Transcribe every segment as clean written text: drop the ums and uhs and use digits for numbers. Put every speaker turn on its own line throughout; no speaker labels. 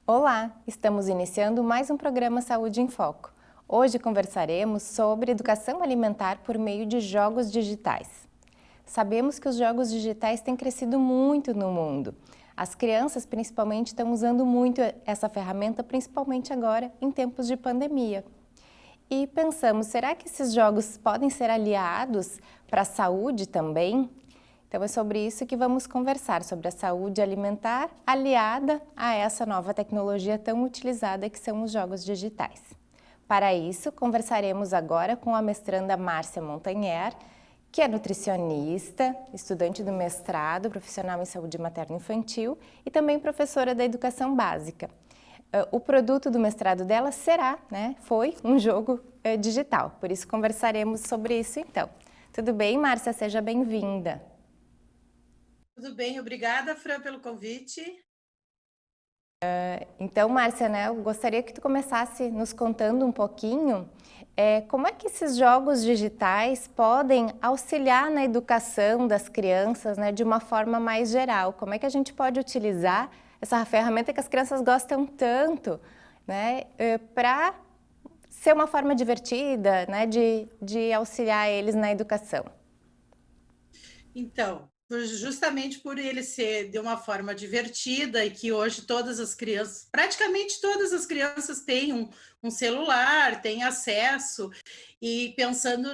Olá, estamos iniciando mais um programa Saúde em Foco. Hoje conversaremos sobre educação alimentar por meio de jogos digitais. Sabemos que os jogos digitais têm crescido muito no mundo. As crianças, principalmente, estão usando muito essa ferramenta, principalmente agora em tempos de pandemia. E pensamos, será que esses jogos podem ser aliados para a saúde também? Então é sobre isso que vamos conversar, sobre a saúde alimentar aliada a essa nova tecnologia tão utilizada que são os jogos digitais. Para isso, conversaremos agora com a mestranda Márcia Montanher, que é nutricionista, estudante do mestrado, profissional em saúde materno-infantil e também professora da educação básica. O produto do mestrado dela foi um jogo digital, por isso conversaremos sobre isso então. Tudo bem, Márcia? Seja bem-vinda.
Tudo bem, obrigada, Fran, pelo convite.
Então, Márcia, eu gostaria que tu começasse nos contando um pouquinho como é que esses jogos digitais podem auxiliar na educação das crianças, de uma forma mais geral. Como é que a gente pode utilizar essa ferramenta que as crianças gostam tanto, para ser uma forma divertida, de auxiliar eles na educação?
Então, justamente por ele ser de uma forma divertida e que hoje todas as crianças, praticamente todas as crianças têm um celular, têm acesso, e pensando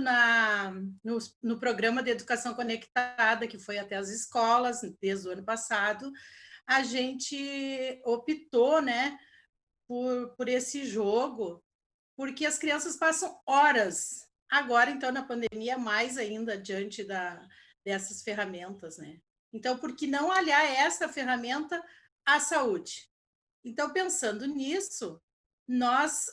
no programa de educação conectada, que foi até as escolas desde o ano passado, a gente optou, por esse jogo, porque as crianças passam horas, agora então na pandemia mais ainda, diante dessas ferramentas, Então, por que não aliar essa ferramenta à saúde? Então, pensando nisso, nós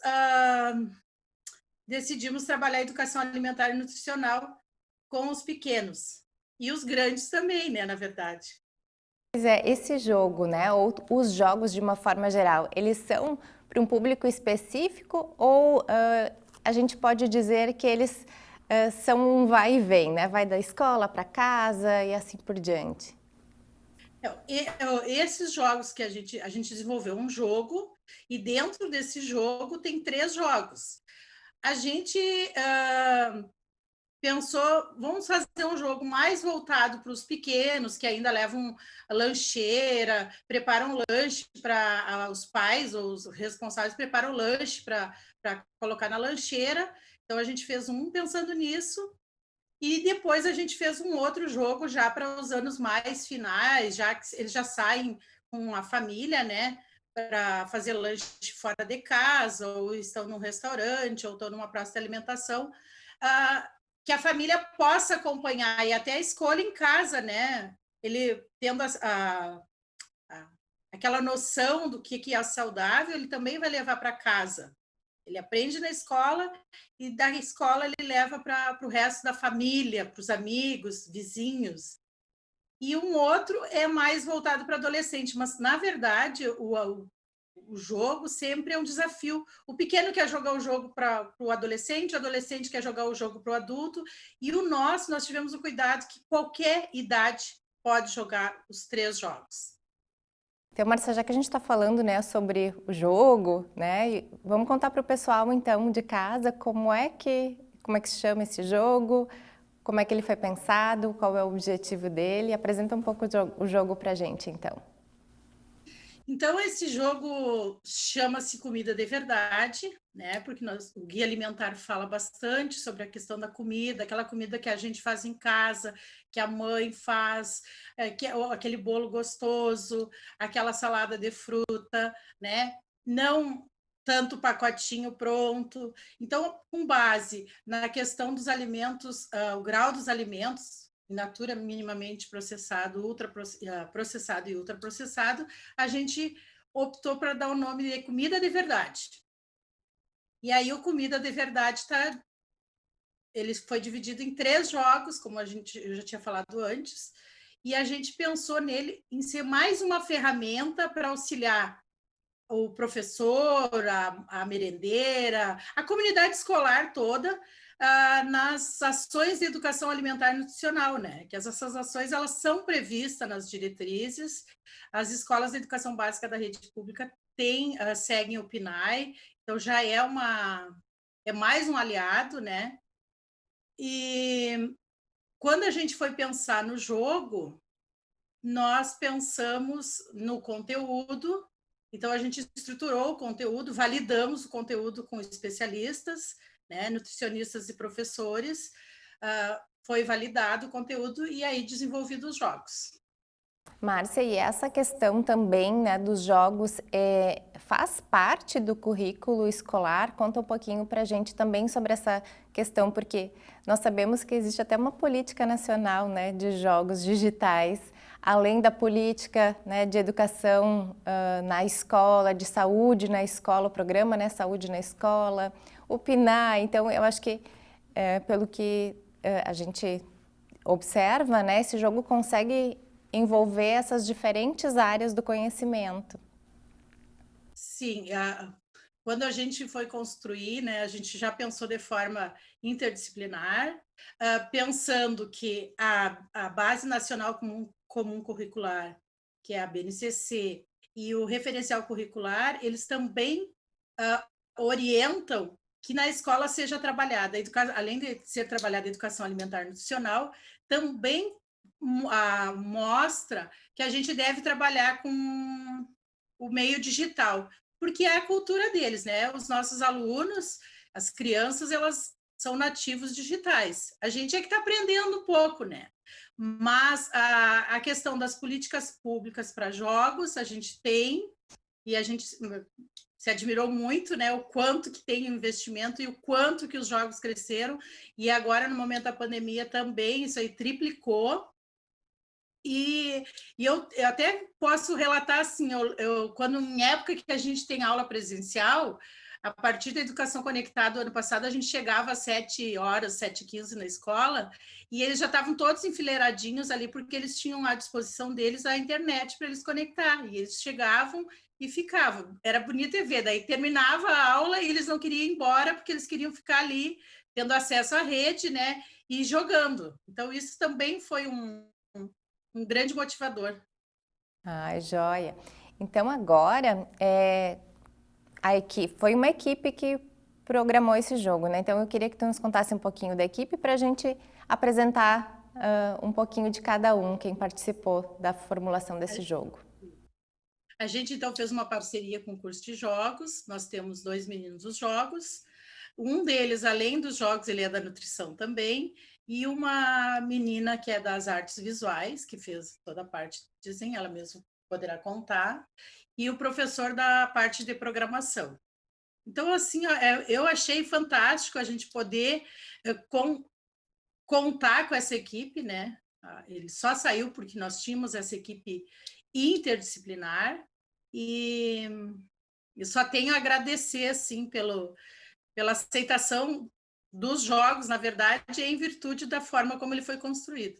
decidimos trabalhar a educação alimentar e nutricional com os pequenos, e os grandes também, na verdade.
Pois é, esse jogo, ou os jogos de uma forma geral, eles são para um público específico ou a gente pode dizer que eles são um vai e vem, vai da escola para casa e assim por diante?
Esses jogos que a gente desenvolveu um jogo, e dentro desse jogo tem 3 jogos. A gente pensou, vamos fazer um jogo mais voltado para os pequenos, que ainda levam lancheira, preparam lanche para os pais, ou os responsáveis preparam lanche para colocar na lancheira. Então, a gente fez um pensando nisso, e depois a gente fez um outro jogo já para os anos mais finais, já que eles já saem com a família, para fazer lanche fora de casa, ou estão num restaurante, ou estão numa praça de alimentação, que a família possa acompanhar, e até a escolha em casa, Ele tendo aquela noção do que é saudável, ele também vai levar para casa. Ele aprende na escola, e da escola ele leva para o resto da família, para os amigos, vizinhos. E um outro é mais voltado para adolescente, mas, na verdade, o jogo sempre é um desafio. O pequeno quer jogar o jogo para o adolescente quer jogar o jogo para o adulto, e nós tivemos o cuidado que qualquer idade pode jogar os 3 jogos.
Então, Márcia, já que a gente está falando sobre o jogo, vamos contar para o pessoal então de casa como é que se chama esse jogo, como é que ele foi pensado, qual é o objetivo dele. Apresenta um pouco o jogo para a gente, então.
Então, esse jogo chama-se Comida de Verdade, porque o Guia Alimentar fala bastante sobre a questão da comida, aquela comida que a gente faz em casa, que a mãe faz, que é aquele bolo gostoso, aquela salada de fruta, Não tanto pacotinho pronto. Então, com base na questão dos alimentos, o grau dos alimentos, in natura, minimamente processado, processado e ultraprocessado, a gente optou para dar o nome de Comida de Verdade. E aí o Comida de Verdade ele foi dividido em 3 jogos, como eu já tinha falado antes, e a gente pensou nele em ser mais uma ferramenta para auxiliar o professor, a merendeira, a comunidade escolar toda, nas ações de educação alimentar e nutricional, que essas ações elas são previstas nas diretrizes. As escolas de educação básica da rede pública seguem o PNAE, então já é mais um aliado, né? E quando a gente foi pensar no jogo, nós pensamos no conteúdo, então a gente estruturou o conteúdo, validamos o conteúdo com especialistas, né, nutricionistas e professores, foi validado o conteúdo e aí desenvolvido os jogos.
Márcia, e essa questão também, né, dos jogos faz parte do currículo escolar? Conta um pouquinho para a gente também sobre essa questão, porque nós sabemos que existe até uma política nacional, né, de jogos digitais, além da política, né, de educação na escola, de saúde na escola, o programa, né, Saúde na Escola, o PNAE. Então, eu acho que, pelo que a gente observa, né, esse jogo consegue envolver essas diferentes áreas do conhecimento.
Sim, quando a gente foi construir, né, a gente já pensou de forma interdisciplinar, pensando que a Base Nacional Comum Curricular, que é a BNCC, e o referencial curricular, eles também orientam que na escola seja trabalhada, além de ser trabalhada a educação alimentar e nutricional, também mostra que a gente deve trabalhar com o meio digital, porque é a cultura deles, né? Os nossos alunos, as crianças, elas são nativos digitais. A gente é que está aprendendo um pouco, né? Mas a questão das políticas públicas para jogos, a gente tem, e a gente se admirou muito, né, o quanto que tem investimento e o quanto que os jogos cresceram, e agora, no momento da pandemia, também isso aí triplicou. E eu até posso relatar assim, quando em época que a gente tem aula presencial, a partir da educação conectada, ano passado, a gente chegava às 7h, 7h15 na escola, e eles já estavam todos enfileiradinhos ali, porque eles tinham à disposição deles a internet para eles conectar, e eles chegavam e ficavam. Era bonito de ver, daí terminava a aula e eles não queriam ir embora, porque eles queriam ficar ali, tendo acesso à rede, né, e jogando. Então, isso também foi um grande motivador.
Ai, joia. Então agora, foi uma equipe que programou esse jogo, né? Então eu queria que tu nos contasse um pouquinho da equipe para a gente apresentar um pouquinho de cada um, quem participou da formulação desse jogo.
A gente, então, fez uma parceria com o curso de jogos, nós temos 2 meninos dos jogos, um deles, além dos jogos, ele é da nutrição também, e uma menina que é das artes visuais, que fez toda a parte de desenho, ela mesma poderá contar, e o professor da parte de programação. Então, assim, eu achei fantástico a gente poder contar com essa equipe, né? Ele só saiu porque nós tínhamos essa equipe interdisciplinar, e eu só tenho a agradecer, assim, pela aceitação dos jogos, na verdade, em virtude da forma como ele foi construído.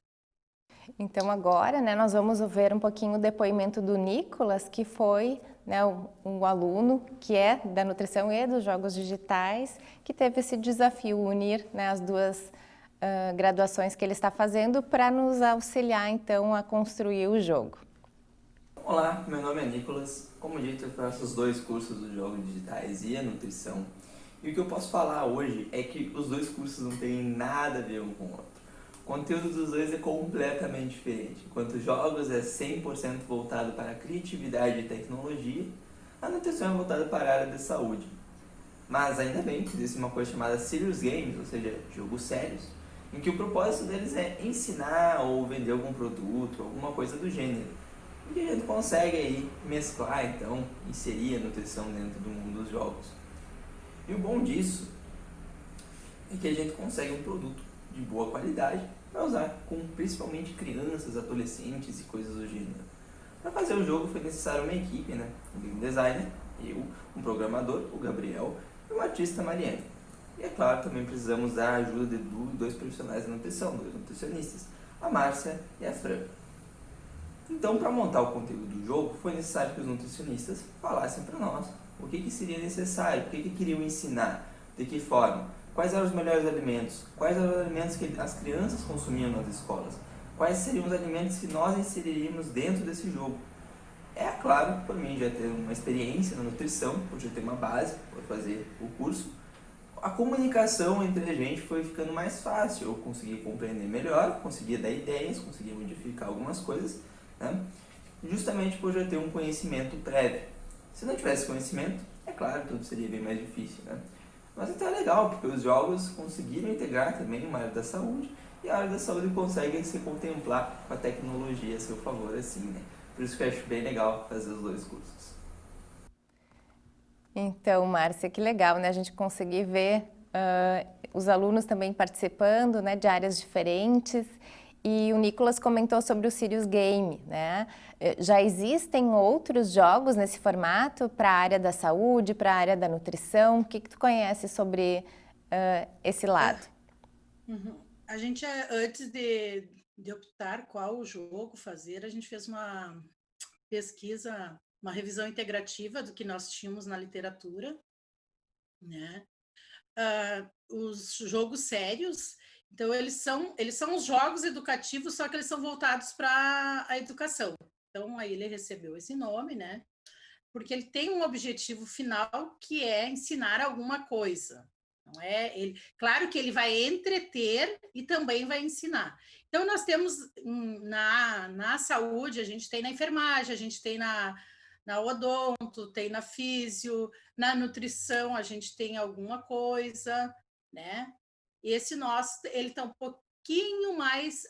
Então agora, né, nós vamos ver um pouquinho o depoimento do Nicolas, que foi, né, um aluno que é da nutrição e dos jogos digitais, que teve esse desafio, unir, né, as duas graduações que ele está fazendo para nos auxiliar, então, a construir o jogo.
Olá, meu nome é Nicolas. Como dito, eu faço os 2 cursos dos jogos digitais e a nutrição. E o que eu posso falar hoje é que os 2 cursos não têm nada a ver um com o outro. O conteúdo dos 2 é completamente diferente. Enquanto jogos é 100% voltado para a criatividade e tecnologia, a nutrição é voltada para a área da saúde. Mas ainda bem que existe uma coisa chamada serious games, ou seja, jogos sérios, em que o propósito deles é ensinar ou vender algum produto, alguma coisa do gênero. E que a gente consegue aí mesclar, então, inserir a nutrição dentro do mundo dos jogos. E o bom disso é que a gente consegue um produto de boa qualidade para usar com principalmente crianças, adolescentes e coisas do gênero. Para fazer o jogo foi necessário uma equipe, né? Um game designer, eu, um programador, o Gabriel, e uma artista, Mariane. E é claro, também precisamos da ajuda de 2 profissionais da nutrição, 2 nutricionistas, a Márcia e a Fran. Então, para montar o conteúdo do jogo, foi necessário que os nutricionistas falassem para nós o que seria necessário, o que queriam ensinar, de que forma, quais eram os melhores alimentos, quais eram os alimentos que as crianças consumiam nas escolas, quais seriam os alimentos que nós inseriríamos dentro desse jogo. É claro, por mim já ter uma experiência na nutrição, por já ter uma base, por fazer o curso, a comunicação entre a gente foi ficando mais fácil. Eu conseguia compreender melhor, conseguia dar ideias, conseguia modificar algumas coisas, né? Justamente por já ter um conhecimento prévio. Se não tivesse conhecimento, é claro, tudo seria bem mais difícil, né? Mas então é legal, porque os jogos conseguiram integrar também uma área da saúde, e a área da saúde consegue se contemplar com a tecnologia a seu favor, assim, né? Por isso que eu acho bem legal fazer os dois cursos.
Então, Márcia, que legal, né? A gente conseguir ver os alunos também participando, né, de áreas diferentes. E o Nicolas comentou sobre o Serious Game, né? Já existem outros jogos nesse formato para a área da saúde, para a área da nutrição? O que tu conhece sobre esse lado?
A gente, antes de optar qual jogo fazer, a gente fez uma pesquisa, uma revisão integrativa do que nós tínhamos na literatura, né? Os jogos sérios, então eles são os jogos educativos, só que eles são voltados para a educação. Então aí ele recebeu esse nome, né? Porque ele tem um objetivo final que é ensinar alguma coisa. Não é ele, claro que ele vai entreter e também vai ensinar. Então nós temos na saúde, a gente tem na enfermagem, a gente tem na odonto, tem na físio, na nutrição a gente tem alguma coisa, né? Esse nosso, ele está um pouquinho mais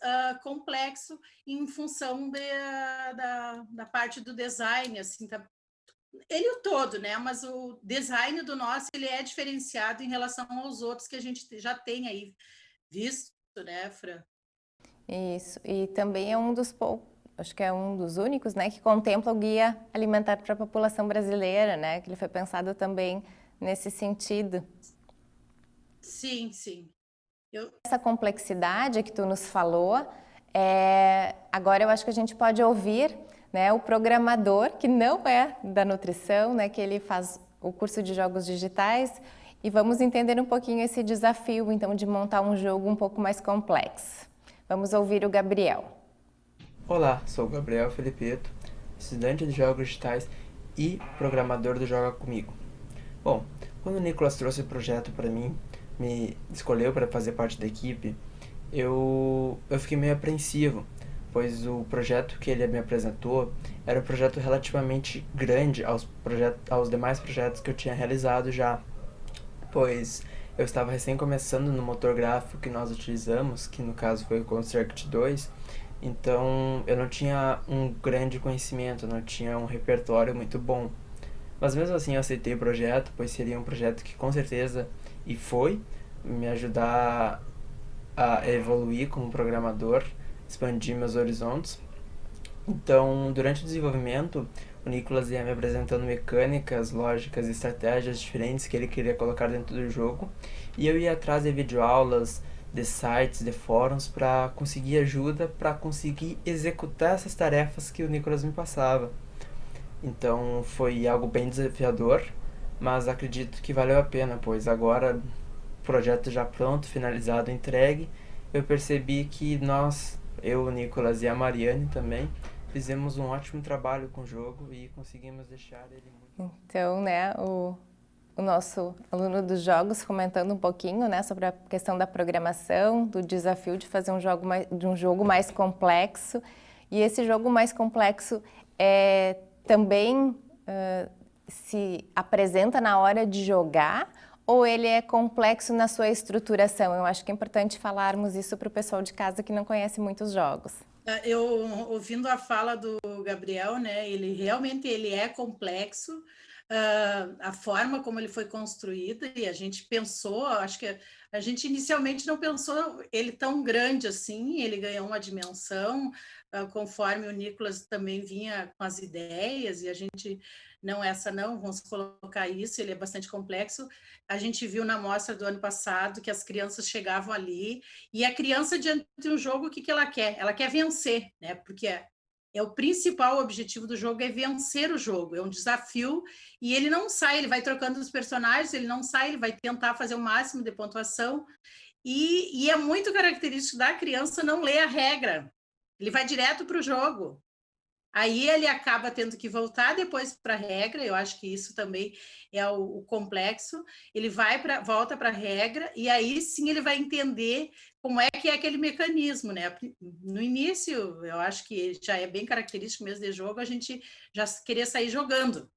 complexo em função da parte do design, assim, tá, ele o todo, né? Mas o design do nosso, ele é diferenciado em relação aos outros que a gente já tem aí visto, né, Fran?
Isso, e também é um dos poucos, acho que é um dos únicos, né, que contempla o guia alimentar para a população brasileira, né, que ele foi pensado também nesse sentido.
Sim, sim.
Essa complexidade que tu nos falou, agora eu acho que a gente pode ouvir, né, o programador, que não é da nutrição, né, que ele faz o curso de jogos digitais, e vamos entender um pouquinho esse desafio, então, de montar um jogo um pouco mais complexo. Vamos ouvir o Gabriel.
Olá, sou o Gabriel Felipeto, estudante de jogos digitais e programador do Joga Comigo. Bom, quando o Nicolas trouxe o projeto para mim, me escolheu para fazer parte da equipe, eu fiquei meio apreensivo, pois o projeto que ele me apresentou era um projeto relativamente grande aos demais projetos que eu tinha realizado já, pois eu estava recém começando no motor gráfico que nós utilizamos, que no caso foi o Construct 2, então eu não tinha um grande conhecimento, não tinha um repertório muito bom. Mas mesmo assim eu aceitei o projeto, pois seria um projeto que com certeza, e foi, me ajudar a evoluir como programador, expandir meus horizontes. Então, durante o desenvolvimento, o Nicolas ia me apresentando mecânicas, lógicas e estratégias diferentes que ele queria colocar dentro do jogo, e eu ia atrás de videoaulas, de sites, de fóruns para conseguir ajuda, para conseguir executar essas tarefas que o Nicolas me passava. Então foi algo bem desafiador, mas acredito que valeu a pena, pois agora, o projeto já pronto, finalizado, entregue, eu percebi que nós, eu, o Nicolas e a Mariane também, fizemos um ótimo trabalho com o jogo e conseguimos deixar ele muito...
Então, né, o nosso aluno dos jogos comentando um pouquinho, né, sobre a questão da programação, do desafio de fazer um jogo mais complexo. E esse jogo mais complexo também se apresenta na hora de jogar, ou ele é complexo na sua estruturação? Eu acho que é importante falarmos isso para o pessoal de casa que não conhece muitos jogos.
Eu, ouvindo a fala do Gabriel, né, ele realmente é complexo, a forma como ele foi construído, e a gente pensou, acho que a gente inicialmente não pensou ele tão grande assim, ele ganhou uma dimensão, conforme o Nicolas também vinha com as ideias, e a gente, não, essa não, vamos colocar isso, ele é bastante complexo. A gente viu na mostra do ano passado que as crianças chegavam ali, e a criança, diante de um jogo, o que ela quer? Ela quer vencer, né? Porque é o principal objetivo do jogo, é vencer o jogo, é um desafio, e ele não sai, ele vai trocando os personagens, ele não sai, ele vai tentar fazer o máximo de pontuação, e é muito característico da criança não ler a regra, ele vai direto para o jogo. Aí ele acaba tendo que voltar depois para a regra, eu acho que isso também é o complexo. Ele volta para a regra, e aí sim ele vai entender como é que é aquele mecanismo, né? No início, eu acho que já é bem característico mesmo de jogo, a gente já queria sair jogando.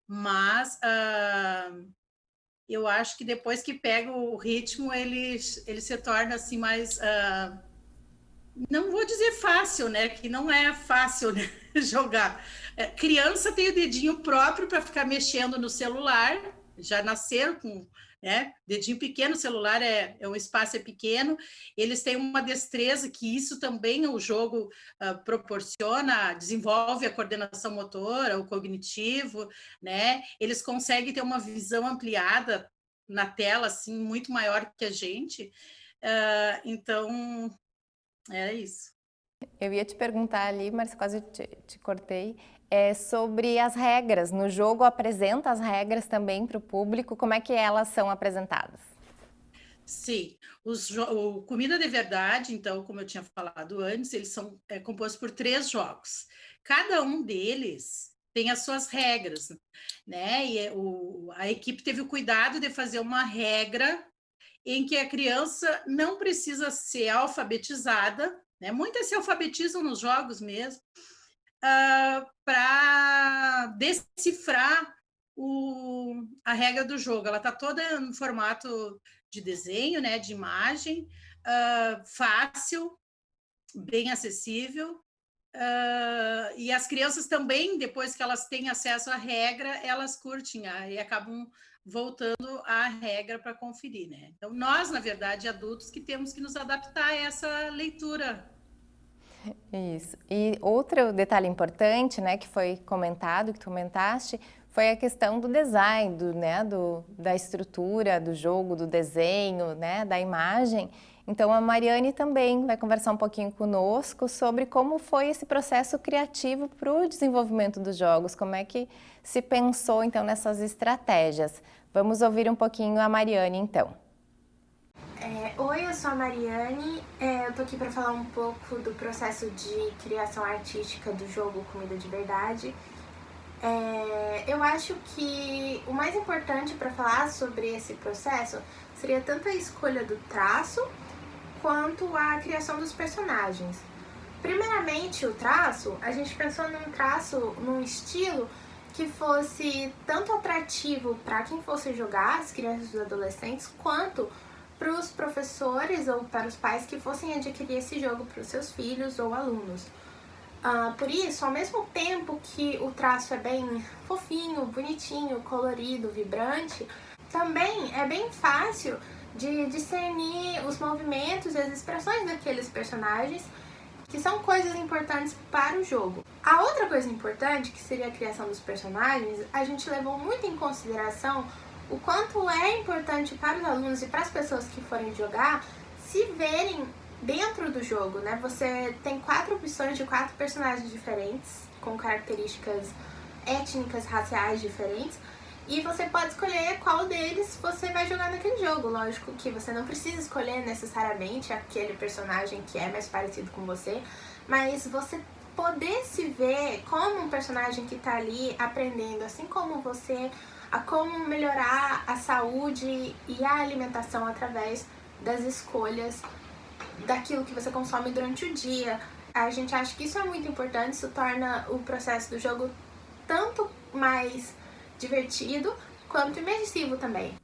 Mas eu acho que depois que pega o ritmo, ele se torna assim mais... não vou dizer fácil, né? Que não é fácil, né? Jogar. Criança tem o dedinho próprio para ficar mexendo no celular, já nasceram com, né? Dedinho pequeno, o celular um espaço pequeno, eles têm uma destreza que isso também o jogo proporciona, desenvolve a coordenação motora, o cognitivo, né? Eles conseguem ter uma visão ampliada na tela, assim, muito maior que a gente. Então, é isso.
Eu ia te perguntar ali, mas quase te cortei, sobre as regras. No jogo apresenta as regras também para o público, como é que elas são apresentadas?
Sim, o Comida de Verdade, então, como eu tinha falado antes, eles são compostos por 3 jogos. Cada um deles tem as suas regras, né? E a equipe teve o cuidado de fazer uma regra em que a criança não precisa ser alfabetizada, né? Muitas se alfabetizam nos jogos mesmo, para decifrar a regra do jogo. Ela está toda no formato de desenho, né, de imagem, fácil, bem acessível. E as crianças também, depois que elas têm acesso à regra, elas curtem e acabam voltando à regra para conferir, né? Então, nós, na verdade, adultos, que temos que nos adaptar a essa leitura.
Isso. E outro detalhe importante, né, que foi comentado, que tu comentaste, foi a questão do design, da estrutura do jogo, do desenho, né, da imagem. Então a Mariane também vai conversar um pouquinho conosco sobre como foi esse processo criativo para o desenvolvimento dos jogos, como é que se pensou então nessas estratégias. Vamos ouvir um pouquinho a Mariane então.
Oi, eu sou a Mariane, eu tô aqui para falar um pouco do processo de criação artística do jogo Comida de Verdade. Eu acho que o mais importante para falar sobre esse processo seria tanto a escolha do traço quanto a criação dos personagens. Primeiramente, o traço, a gente pensou num estilo que fosse tanto atrativo para quem fosse jogar, as crianças e os adolescentes, quanto para os professores ou para os pais que fossem adquirir esse jogo para os seus filhos ou alunos. Por isso, ao mesmo tempo que o traço é bem fofinho, bonitinho, colorido, vibrante, também é bem fácil de discernir os movimentos e as expressões daqueles personagens, que são coisas importantes para o jogo. A outra coisa importante, que seria a criação dos personagens, a gente levou muito em consideração o quanto é importante para os alunos e para as pessoas que forem jogar se verem dentro do jogo, né? Você tem 4 opções de 4 personagens diferentes, com características étnicas, raciais diferentes, e você pode escolher qual deles você vai jogar naquele jogo. Lógico que você não precisa escolher necessariamente aquele personagem que é mais parecido com você, mas você poder se ver como um personagem que está ali aprendendo, assim como você, a como melhorar a saúde e a alimentação através das escolhas daquilo que você consome durante o dia. A gente acha que isso é muito importante, isso torna o processo do jogo tanto mais divertido quanto imersivo também.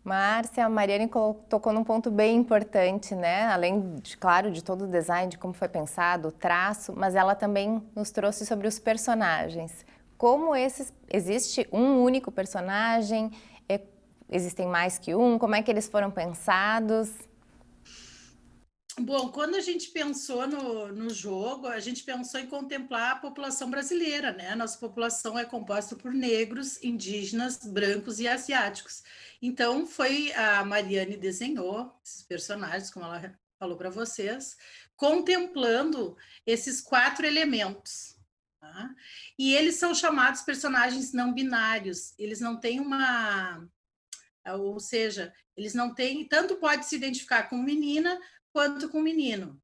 Márcia, a Mariane tocou num ponto bem importante, né? Além, claro, de todo o design, de como foi pensado, o traço, mas ela também nos trouxe sobre os personagens. Como existe um único personagem? Existem mais que um? Como é que eles foram pensados?
Bom, quando a gente pensou no jogo, a gente pensou em contemplar a população brasileira, né? A nossa população é composta por negros, indígenas, brancos e asiáticos. Então, a Mariane desenhou esses personagens, como ela falou para vocês, contemplando esses 4 elementos. Tá? E eles são chamados personagens não binários. Eles não têm ou seja, eles não têm, tanto pode se identificar com menina quanto com menino.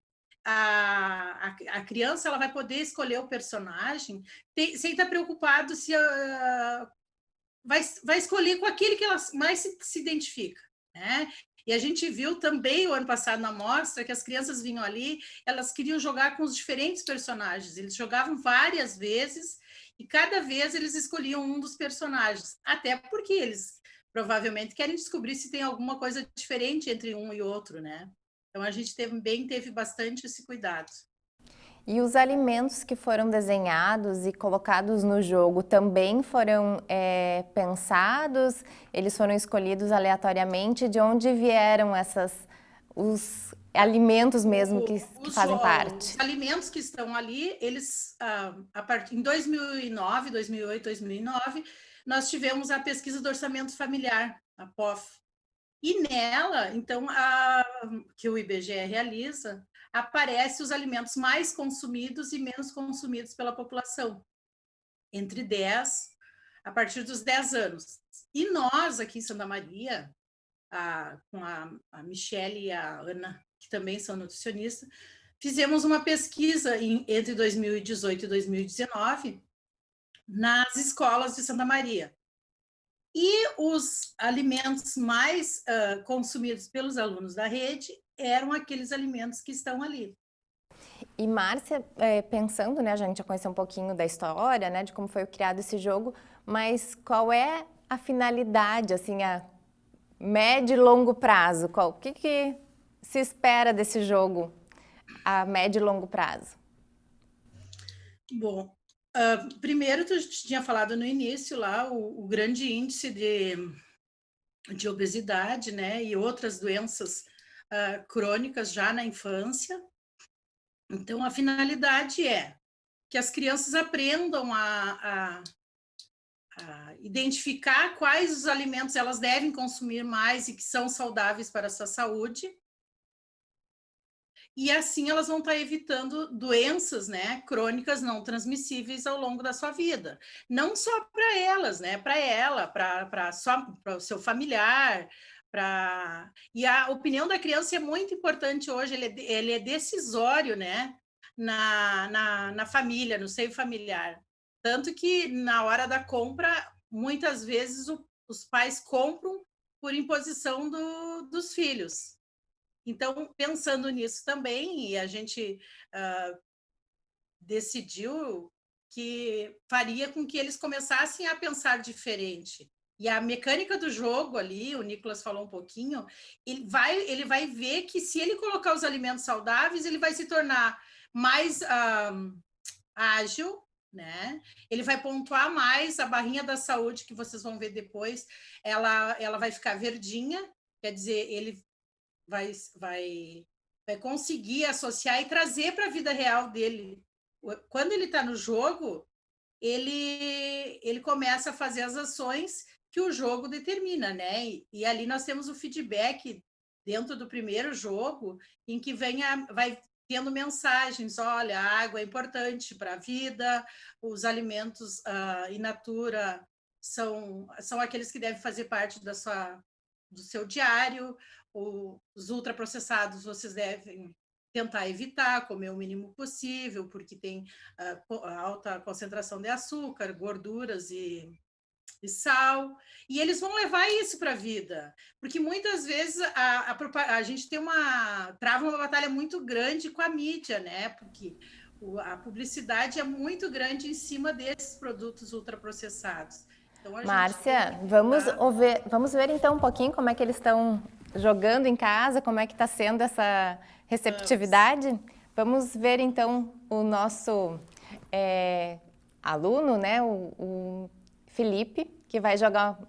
a criança ela vai poder escolher o personagem sem estar preocupado se vai escolher com aquele que ela mais se identifica, né? E a gente viu também o ano passado na mostra que as crianças vinham ali, elas queriam jogar com os diferentes personagens, eles jogavam várias vezes e cada vez eles escolhiam um dos personagens, até porque eles provavelmente querem descobrir se tem alguma coisa diferente entre um e outro, né? Então a gente também teve bastante esse cuidado.
E os alimentos que foram desenhados e colocados no jogo também foram pensados? Eles foram escolhidos aleatoriamente? De onde vieram os alimentos mesmo que fazem parte?
Os alimentos que estão ali, eles, em 2009, 2008, 2009, nós tivemos a pesquisa do orçamento familiar, a POF. E nela, então, que o IBGE realiza, aparece os alimentos mais consumidos e menos consumidos pela população, a partir dos 10 anos. E nós, aqui em Santa Maria, com a Michele e a Ana, que também são nutricionistas, fizemos uma pesquisa entre 2018 e 2019 nas escolas de Santa Maria. E os alimentos mais consumidos pelos alunos da rede eram aqueles alimentos que estão ali.
E Márcia, pensando, né, a gente já conheceu um pouquinho da história, né, de como foi criado esse jogo, mas qual é a finalidade, assim, a médio e longo prazo? O que se espera desse jogo a médio e longo prazo?
Bom, primeiro, tu tinha falado no início lá o grande índice de obesidade, né, e outras doenças crônicas já na infância. Então, a finalidade é que as crianças aprendam a identificar quais os alimentos elas devem consumir mais e que são saudáveis para a sua saúde. E assim elas vão estar evitando doenças, né, crônicas não transmissíveis ao longo da sua vida. Não só para elas, né, para ela, para o seu familiar. E a opinião da criança é muito importante hoje, ele é decisório, né, na família, no seio familiar. Tanto que na hora da compra, muitas vezes os pais compram por imposição dos filhos. Então, pensando nisso também, a gente decidiu que faria com que eles começassem a pensar diferente. E a mecânica do jogo ali, o Nicolas falou um pouquinho, ele vai ver que se ele colocar os alimentos saudáveis, ele vai se tornar mais ágil, né? Ele vai pontuar mais a barrinha da saúde, que vocês vão ver depois, ela vai ficar verdinha, quer dizer, ele vai conseguir associar e trazer para a vida real dele. Quando ele está no jogo, ele começa a fazer as ações que o jogo determina, né? E ali nós temos o feedback dentro do primeiro jogo, em que vai tendo mensagens, olha, a água é importante para a vida, os alimentos in natura são aqueles que devem fazer parte do seu diário, os ultraprocessados vocês devem tentar evitar, comer o mínimo possível, porque tem alta concentração de açúcar, gorduras e sal, e eles vão levar isso para a vida, porque muitas vezes a gente trava uma batalha muito grande com a mídia, né? Porque a publicidade é muito grande em cima desses produtos ultraprocessados. Então,
Márcia, vamos ver então um pouquinho como é que eles estão jogando em casa, como é que está sendo essa receptividade. Vamos ver então o nosso aluno, né, o Felipe, que vai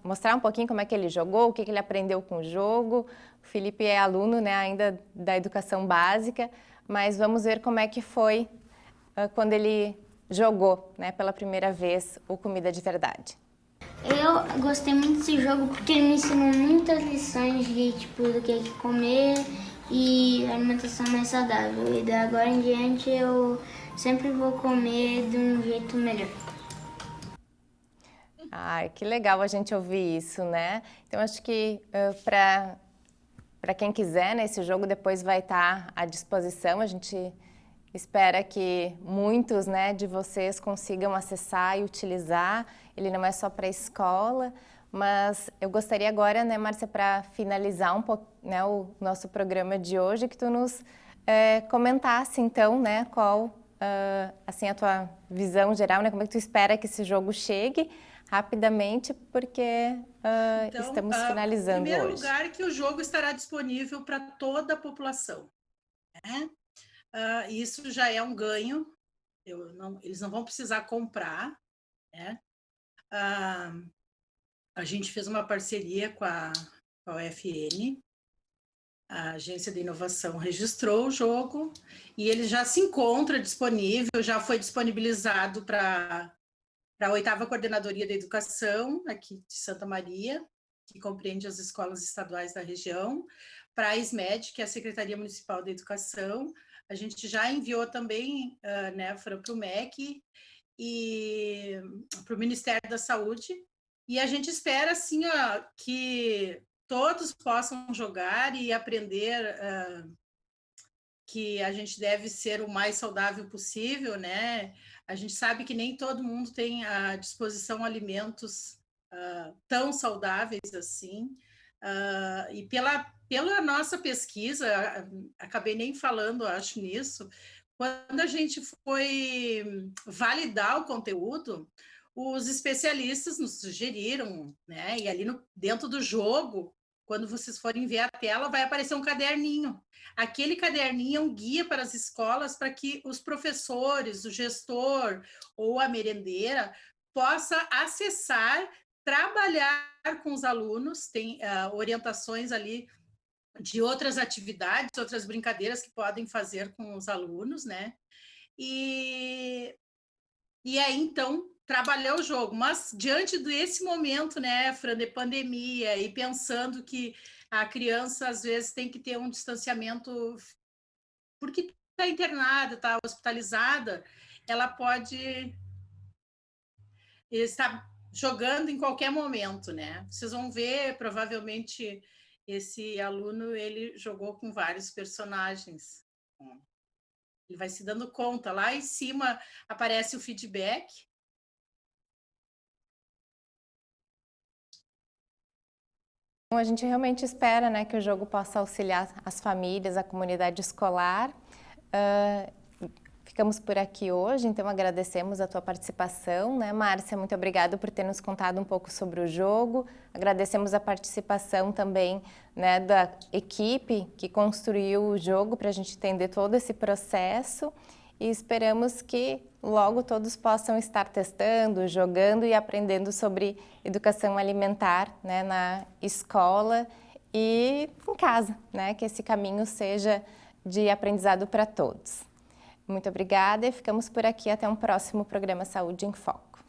mostrar um pouquinho como é que ele jogou, o que ele aprendeu com o jogo. O Felipe é aluno, né, ainda da educação básica, mas vamos ver como é que foi quando ele jogou, né, pela primeira vez o Comida de Verdade.
Eu gostei muito desse jogo porque ele me ensinou muitas lições de do que comer e alimentação mais saudável. E da agora em diante eu sempre vou comer de um jeito melhor.
Ai, que legal a gente ouvir isso, né? Então acho que para quem quiser, né, esse jogo depois vai estar à disposição. A gente espera que muitos, né, de vocês consigam acessar e utilizar. Ele não é só para a escola, mas eu gostaria agora, né, Márcia, para finalizar um pouco, né, o nosso programa de hoje, que tu nos comentasse, então, né, qual assim, a tua visão geral, né, como é que tu espera que esse jogo chegue rapidamente, porque estamos finalizando
em primeiro
hoje.
lugar, que o jogo estará disponível para toda a população, né? Isso já é um ganho, eles não vão precisar comprar, né? A gente fez uma parceria com a UFN, a Agência de Inovação registrou o jogo e ele já se encontra disponível, já foi disponibilizado para a 8ª Coordenadoria da Educação, aqui de Santa Maria, que compreende as escolas estaduais da região, para a SMED, que é a Secretaria Municipal da Educação. A gente já enviou também, né, para o MEC e para o Ministério da Saúde, e a gente espera, assim, que todos possam jogar e aprender que a gente deve ser o mais saudável possível, né? A gente sabe que nem todo mundo tem à disposição alimentos tão saudáveis assim. E pela nossa pesquisa, acabei nem falando, acho, nisso, quando a gente foi validar o conteúdo, os especialistas nos sugeriram, né? E ali dentro do jogo, quando vocês forem ver a tela, vai aparecer um caderninho. Aquele caderninho é um guia para as escolas para que os professores, o gestor ou a merendeira possa acessar, trabalhar com os alunos, tem orientações ali de outras atividades, outras brincadeiras que podem fazer com os alunos, né? E aí, então, trabalhar o jogo. Mas, diante desse momento, né, Fran, de pandemia, e pensando que a criança, às vezes, tem que ter um distanciamento, porque está internada, está hospitalizada, ela pode estar jogando em qualquer momento, né? Vocês vão ver, provavelmente, esse aluno, ele jogou com vários personagens. Ele vai se dando conta. Lá em cima aparece o feedback.
A gente realmente espera, né, que o jogo possa auxiliar as famílias, a comunidade escolar. Ficamos por aqui hoje, então agradecemos a tua participação, né, Márcia? Muito obrigada por ter nos contado um pouco sobre o jogo. Agradecemos a participação também, né, da equipe que construiu o jogo para a gente entender todo esse processo e esperamos que logo todos possam estar testando, jogando e aprendendo sobre educação alimentar, né, na escola e em casa, né, que esse caminho seja de aprendizado para todos. Muito obrigada e ficamos por aqui até um próximo programa Saúde em Foco.